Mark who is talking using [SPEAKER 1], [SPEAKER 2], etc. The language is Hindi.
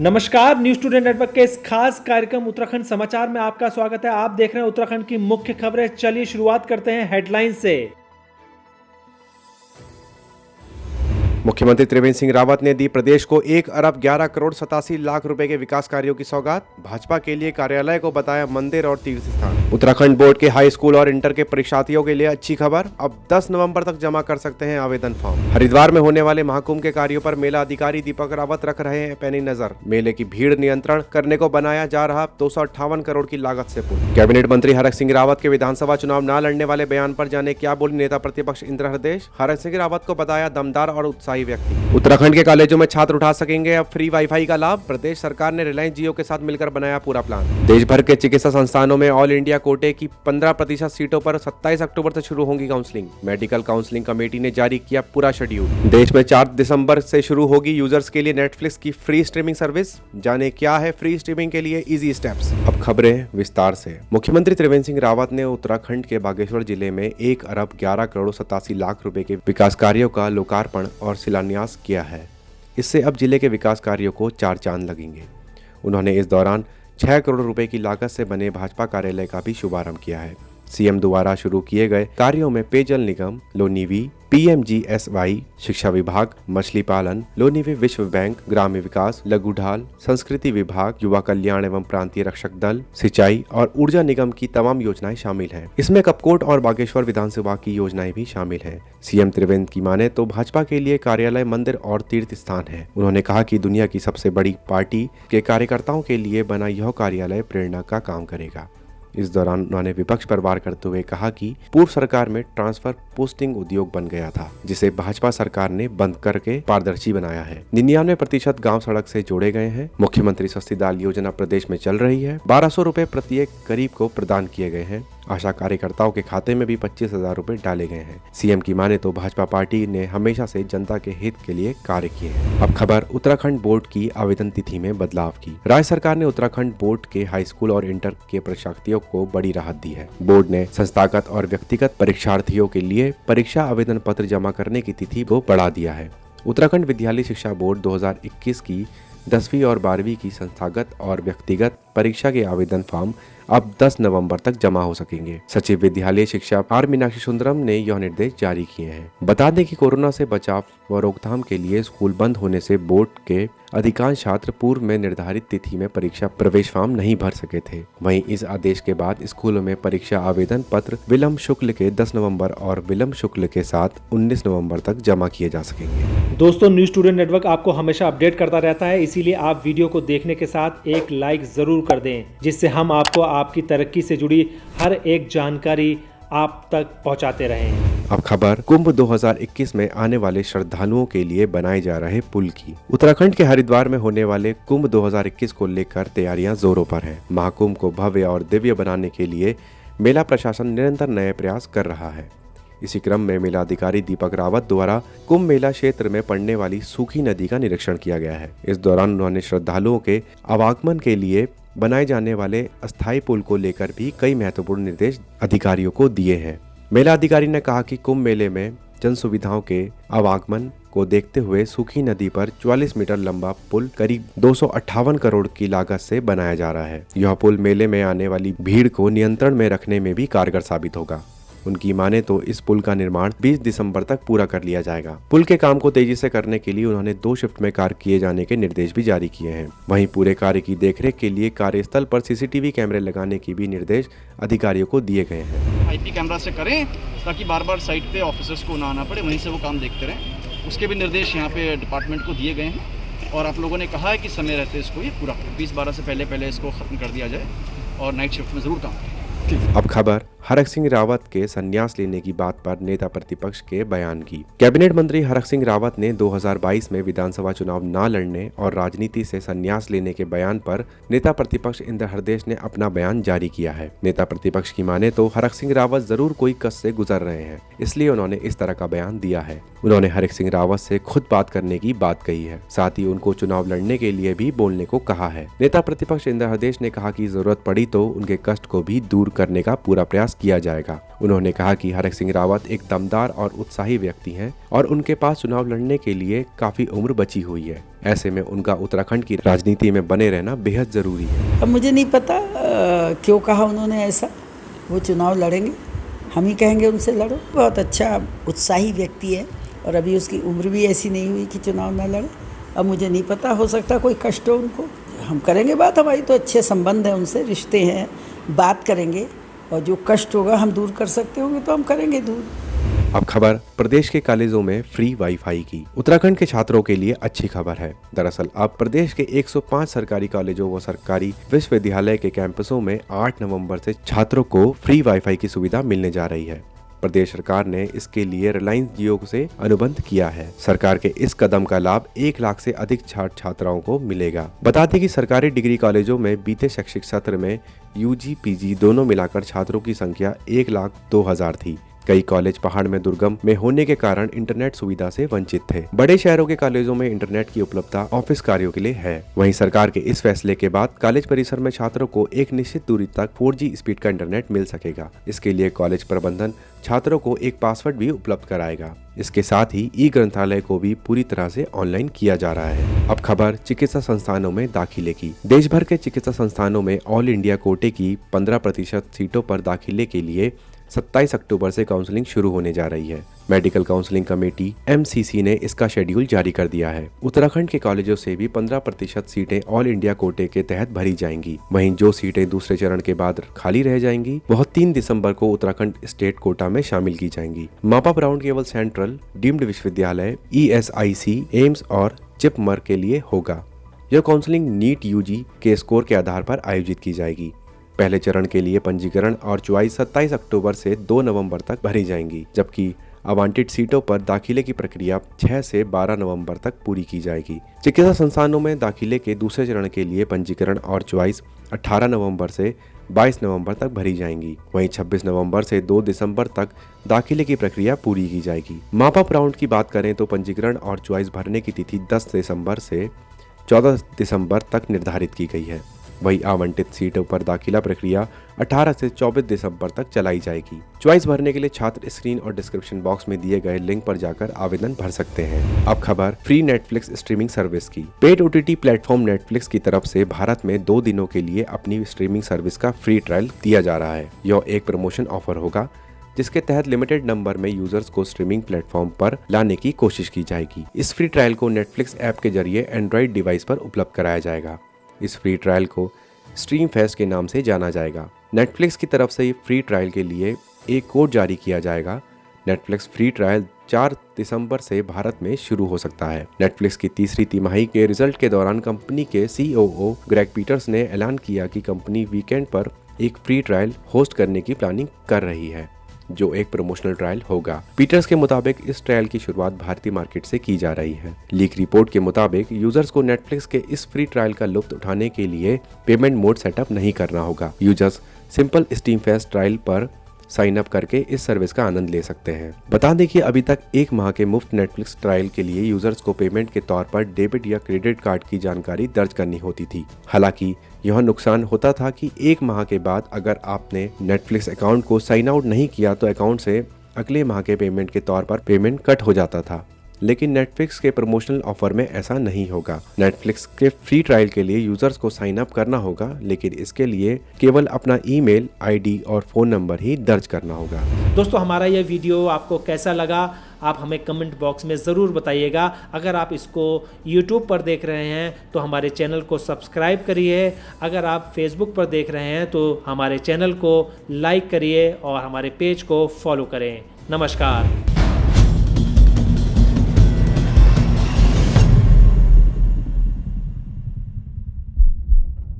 [SPEAKER 1] नमस्कार, न्यूज टुडे नेटवर्क के इस खास कार्यक्रम उत्तराखंड समाचार में आपका स्वागत है। आप देख रहे हैं उत्तराखंड की मुख्य खबरें। चलिए शुरुआत करते हैं हेडलाइन से।
[SPEAKER 2] मुख्यमंत्री त्रिवेंद्र सिंह रावत ने दी प्रदेश को 1 अरब 11 करोड़ 87 लाख रुपए के विकास कार्यों की सौगात। भाजपा के लिए कार्यालय को बताया मंदिर और तीर्थ स्थान। उत्तराखंड बोर्ड के हाई स्कूल और इंटर के परीक्षार्थियों के लिए अच्छी खबर, अब 10 नवंबर तक जमा कर सकते हैं आवेदन फॉर्म। हरिद्वार में होने वाले महाकुंभ के कार्यों पर मेला अधिकारी दीपक रावत रख रहे हैं पैनी नजर। मेले की भीड़ नियंत्रण करने को बनाया जा रहा 258 करोड़ की लागत से पुल। कैबिनेट मंत्री हरक सिंह रावत के विधानसभा चुनाव न लड़ने वाले बयान पर जाने क्या बोली नेता प्रतिपक्ष इंद्र हृदय। हरक सिंह रावत को बताया दमदार और उत्साही व्यक्ति। उत्तराखंड के कॉलेजों में छात्र उठा सकेंगे अब फ्री वाईफाई का लाभ। प्रदेश सरकार ने रिलायंस जियो के साथ मिलकर बनाया पूरा प्लान। देश भर के चिकित्सा संस्थानों में ऑल इंडिया कोटे की 15% सीटों पर 27 अक्टूबर से शुरू होंगी काउंसलिंग। मेडिकल काउंसलिंग कमेटी ने जारी किया पूरा शेड्यूल। देश में 4 दिसंबर से शुरू होगी यूजर्स के लिए नेटफ्लिक्स की फ्री स्ट्रीमिंग सर्विस। जाने क्या है फ्री स्ट्रीमिंग के लिए इजी स्टेप्स। अब खबरें विस्तार से। मुख्यमंत्री त्रिवेंद्र सिंह रावत ने उत्तराखंड के बागेश्वर जिले में 1 अरब 11 करोड़ 87 लाख रुपए के विकास कार्यों का लोकार्पण और शिलान्यास किया है। इससे अब जिले के विकास कार्यों को 4 चांद लगेंगे। उन्होंने इस दौरान 6 करोड़ रुपए की लागत से बने भाजपा कार्यालय का भी शुभारंभ किया है। सीएम द्वारा शुरू किए गए कार्यों में पेयजल निगम, लोनीवी, पीएमजीएसवाई, शिक्षा विभाग, मछली पालन, लोनीवी विश्व बैंक, ग्राम्य विकास, लघु ढाल, संस्कृति विभाग, युवा कल्याण एवं प्रांतीय रक्षक दल, सिंचाई और ऊर्जा निगम की तमाम योजनाएं शामिल हैं। इसमें कपकोट और बागेश्वर विधानसभा की योजनाएं भी शामिल हैं। सीएम त्रिवेंद्र की माने तो भाजपा के लिए कार्यालय, मंदिर और तीर्थ स्थान है। उन्होंने कहा कि दुनिया की सबसे बड़ी पार्टी के कार्यकर्ताओं के लिए बना यह कार्यालय प्रेरणा का काम करेगा। इस दौरान उन्होंने विपक्ष पर वार करते हुए कहा कि पूर्व सरकार में ट्रांसफर पोस्टिंग उद्योग बन गया था, जिसे भाजपा सरकार ने बंद करके पारदर्शी बनाया है। 99% गांव सड़क से जोड़े गए हैं। मुख्यमंत्री सस्ती दाल योजना प्रदेश में चल रही है। 1200 रुपए प्रत्येक गरीब को प्रदान किए गए हैं। आशा कार्यकर्ताओं के खाते में भी 25,000 रुपए डाले गए हैं। सीएम की माने तो भाजपा पार्टी ने हमेशा से जनता के हित के लिए कार्य किए हैं। अब खबर उत्तराखंड बोर्ड की आवेदन तिथि में बदलाव की। राज्य सरकार ने उत्तराखंड बोर्ड के हाई स्कूल और इंटर के परीक्षार्थियों को बड़ी राहत दी है। बोर्ड ने संस्थागत और व्यक्तिगत परीक्षार्थियों के लिए परीक्षा आवेदन पत्र जमा करने की तिथि को बढ़ा दिया है। उत्तराखंड विद्यालय शिक्षा बोर्ड 2021 की 10वीं और 12वीं की संस्थागत और व्यक्तिगत परीक्षा के आवेदन फॉर्म अब 10 नवंबर तक जमा हो सकेंगे। सचिव विद्यालय शिक्षा आर मीनाक्षी सुंदरम ने यह निर्देश जारी किए हैं। बता दें कि कोरोना से बचाव व रोकथाम के लिए स्कूल बंद होने से बोर्ड के अधिकांश छात्र पूर्व में निर्धारित तिथि में परीक्षा प्रवेश फॉर्म नहीं भर सके थे। वहीं इस आदेश के बाद स्कूलों में परीक्षा आवेदन पत्र विलंब शुल्क के 10 नवंबर और विलंब शुल्क के साथ 19 नवंबर तक जमा किए जा सकेंगे।
[SPEAKER 1] दोस्तों, न्यूज टुडे नेटवर्क आपको हमेशा अपडेट करता रहता है, इसीलिए आप वीडियो को देखने के साथ एक लाइक जरूर कर दें, जिससे हम आपको आपकी तरक्की से जुड़ी हर एक जानकारी आप तक पहुंचाते रहें।
[SPEAKER 2] अब खबर कुंभ 2021 में आने वाले श्रद्धालुओं के लिए बनाए जा रहे पुल की। उत्तराखंड के हरिद्वार में होने वाले कुंभ 2021 को लेकर तैयारियां जोरों पर हैं। महाकुंभ को भव्य और दिव्य बनाने के लिए मेला प्रशासन निरंतर नए प्रयास कर रहा है। इसी क्रम में मेला अधिकारी दीपक रावत द्वारा कुंभ मेला क्षेत्र में पड़ने वाली सूखी नदी का निरीक्षण किया गया है। इस दौरान उन्होंने श्रद्धालुओं के आवागमन के लिए बनाए जाने वाले अस्थायी पुल को लेकर भी कई महत्वपूर्ण निर्देश अधिकारियों को दिए हैं। मेला अधिकारी ने कहा कि कुंभ मेले में जन सुविधाओं के आवागमन को देखते हुए सूखी नदी पर 44 मीटर लंबा पुल करीब 258 करोड़ की लागत से बनाया जा रहा है। यह पुल मेले में आने वाली भीड़ को नियंत्रण में रखने में भी कारगर साबित होगा। उनकी माने तो इस पुल का निर्माण 20 दिसंबर तक पूरा कर लिया जाएगा। पुल के काम को तेजी से करने के लिए उन्होंने 2 शिफ्ट में कार्य किए जाने के निर्देश भी जारी किए हैं। वहीं पूरे कार्य की देखरेख के लिए कार्यस्थल पर सीसीटीवी कैमरे लगाने की भी निर्देश अधिकारियों को दिए गए हैं।
[SPEAKER 3] आईपी कैमरा से करें ताकि बार बार साइट पे ऑफिसर्स को ना आना पड़े, वहीं से वो काम देखते रहें। उसके भी निर्देश यहाँ पे डिपार्टमेंट को दिए गए हैं और आप लोगों ने कहा है कि समय रहते इसको ये पूरा 20-12 से पहले इसको खत्म कर दिया जाए और नाइट शिफ्ट में जरूर काम करें।
[SPEAKER 2] अब खबर हरक सिंह रावत के संन्यास लेने की बात पर नेता प्रतिपक्ष के बयान की। कैबिनेट मंत्री हरक सिंह रावत ने 2022 में विधानसभा चुनाव न लड़ने और राजनीति से संन्यास लेने के बयान पर नेता प्रतिपक्ष इंद्र हृदय ने अपना बयान जारी किया है। नेता प्रतिपक्ष की माने तो हरक सिंह रावत जरूर कोई कष्ट से गुजर रहे हैं, इसलिए उन्होंने इस तरह का बयान दिया है। उन्होंने हरक सिंह रावत से खुद बात करने की बात कही है, साथ ही उनको चुनाव लड़ने के लिए भी बोलने को कहा है। नेता प्रतिपक्ष इंद्र हृदय ने कहा कि जरूरत पड़ी तो उनके कष्ट को भी दूर करने का पूरा प्रयास प्रयास किया जाएगा। उन्होंने कहा कि हरक सिंह रावत एक दमदार और उत्साही व्यक्ति हैं और उनके पास चुनाव लड़ने के लिए काफी उम्र बची हुई है। ऐसे में उनका उत्तराखंड की राजनीति में बने रहना बेहद जरूरी है।
[SPEAKER 4] अब मुझे नहीं पता क्यों कहा उन्होंने ऐसा। वो चुनाव लड़ेंगे, हम ही कहेंगे उनसे लड़ो। बहुत अच्छा उत्साही व्यक्ति है और अभी उसकी उम्र भी ऐसी नहीं हुई कि चुनाव ना लड़े। अब मुझे नहीं पता, हो सकता कोई कष्ट हो उनको। हम करेंगे बात, हमारी तो अच्छे संबंध हैं उनसे, रिश्ते हैं, बात करेंगे और जो कष्ट होगा हम दूर कर सकते होंगे तो हम करेंगे दूर।
[SPEAKER 2] अब खबर प्रदेश के कॉलेजों में फ्री वाईफाई की। उत्तराखंड के छात्रों के लिए अच्छी खबर है। दरअसल अब प्रदेश के 105 सरकारी कॉलेजों व सरकारी विश्वविद्यालय के कैंपसों में 8 नवंबर से छात्रों को फ्री वाईफाई की सुविधा मिलने जा रही है। प्रदेश सरकार ने इसके लिए रिलायंस जियो से अनुबंध किया है। सरकार के इस कदम का लाभ 1 लाख से अधिक छात्र छात्राओं को मिलेगा। बता दें कि सरकारी डिग्री कॉलेजों में बीते शैक्षिक सत्र में यूजी पीजी दोनों मिलाकर छात्रों की संख्या 1,02,000 थी। कई कॉलेज पहाड़ में दुर्गम में होने के कारण इंटरनेट सुविधा से वंचित थे। बड़े शहरों के कॉलेजों में इंटरनेट की उपलब्धता ऑफिस कार्यों के लिए है। वहीं सरकार के इस फैसले के बाद कॉलेज परिसर में छात्रों को एक निश्चित दूरी तक 4G स्पीड का इंटरनेट मिल सकेगा। इसके लिए कॉलेज प्रबंधन छात्रों को एक पासवर्ड भी उपलब्ध कराएगा। इसके साथ ही ई ग्रंथालय को भी पूरी तरह से ऑनलाइन किया जा रहा है। अब खबर चिकित्सा संस्थानों में दाखिले की। देश भर के चिकित्सा संस्थानों में ऑल इंडिया कोटे की 15% सीटों पर दाखिले के लिए 27 अक्टूबर से काउंसलिंग शुरू होने जा रही है। मेडिकल काउंसलिंग कमेटी MCC ने इसका शेड्यूल जारी कर दिया है। उत्तराखंड के कॉलेजों से भी 15% सीटें ऑल इंडिया कोटे के तहत भरी जाएंगी। वहीं जो सीटें दूसरे चरण के बाद खाली रह जाएंगी वह 3 दिसंबर को उत्तराखंड स्टेट कोटा में शामिल की जाएंगी। मॉपअप राउंड केवल सेंट्रल डीम्ड विश्वविद्यालय, ESIC, एम्स और जिपमर के लिए होगा। यह काउंसलिंग नीट UG के स्कोर के आधार पर आयोजित की जाएगी। पहले चरण के लिए पंजीकरण और चॉइस 27 अक्टूबर से 2 नवंबर तक भरी जाएंगी, जबकि आवंटित सीटों पर दाखिले की प्रक्रिया 6 से 12 नवंबर तक पूरी की जाएगी। चिकित्सा संस्थानों में दाखिले के दूसरे चरण के लिए पंजीकरण और चॉइस 18 नवंबर से 22 नवंबर तक भरी जाएंगी। वहीं 26 नवंबर से 2 दिसंबर तक दाखिले की प्रक्रिया पूरी की जाएगी। मॉपअप राउंड की बात करें तो पंजीकरण और चॉइस भरने की तिथि 10 दिसंबर से 14 दिसंबर तक निर्धारित की गई है। वही आवंटित सीटों पर दाखिला प्रक्रिया 18 से 24 दिसंबर तक चलाई जाएगी। चॉइस भरने के लिए छात्र स्क्रीन और डिस्क्रिप्शन बॉक्स में दिए गए लिंक पर जाकर आवेदन भर सकते हैं। अब खबर फ्री नेटफ्लिक्स स्ट्रीमिंग सर्विस की। पेड OTT प्लेटफॉर्म नेटफ्लिक्स की तरफ से भारत में 2 दिनों के लिए अपनी स्ट्रीमिंग सर्विस का फ्री ट्रायल दिया जा रहा है। यह एक प्रमोशन ऑफर होगा जिसके तहत लिमिटेड नंबर में यूजर्स को स्ट्रीमिंग प्लेटफॉर्म पर लाने की कोशिश की जाएगी। इस फ्री ट्रायल को नेटफ्लिक्स ऐप के जरिए एंड्रॉइड डिवाइस पर उपलब्ध कराया जाएगा। इस फ्री ट्रायल को स्ट्रीम फेस्ट के नाम से जाना जाएगा। नेटफ्लिक्स की तरफ से फ्री ट्रायल के लिए एक कोड जारी किया जाएगा। नेटफ्लिक्स फ्री ट्रायल 4 दिसंबर से भारत में शुरू हो सकता है। नेटफ्लिक्स की तीसरी तिमाही के रिजल्ट के दौरान कंपनी के COO ग्रेग पीटर्स ने ऐलान किया कि कंपनी वीकेंड पर एक फ्री ट्रायल होस्ट करने की प्लानिंग कर रही है, जो एक प्रमोशनल ट्रायल होगा। पीटर्स के मुताबिक इस ट्रायल की शुरुआत भारतीय मार्केट से की जा रही है। लीक रिपोर्ट के मुताबिक यूजर्स को नेटफ्लिक्स के इस फ्री ट्रायल का लुत्फ उठाने के लिए पेमेंट मोड सेटअप नहीं करना होगा। Users simple stream fest trial पर साइन अप करके इस सर्विस का आनंद ले सकते हैं। बता दें कि अभी तक 1 माह के मुफ्त नेटफ्लिक्स ट्रायल के लिए यूजर्स को पेमेंट के तौर पर डेबिट या क्रेडिट कार्ड की जानकारी दर्ज करनी होती थी। हालांकि यह नुकसान होता था कि 1 माह के बाद अगर आपने नेटफ्लिक्स अकाउंट को साइन आउट नहीं किया तो अकाउंट से अगले माह के पेमेंट के तौर पर पेमेंट कट हो जाता था। लेकिन नेटफ्लिक्स के प्रमोशनल ऑफर में ऐसा नहीं होगा। नेटफ्लिक्स के फ्री ट्रायल के लिए यूजर्स को साइन अप करना होगा, लेकिन इसके लिए केवल अपना ईमेल ID और फ़ोन नंबर ही दर्ज करना होगा।
[SPEAKER 1] दोस्तों, हमारा यह वीडियो आपको कैसा लगा आप हमें कमेंट बॉक्स में ज़रूर बताइएगा। अगर आप इसको YouTube पर देख रहे हैं तो हमारे चैनल को सब्सक्राइब करिए। अगर आप Facebook पर देख रहे हैं तो हमारे चैनल को लाइक करिए और हमारे पेज को फॉलो करें। नमस्कार।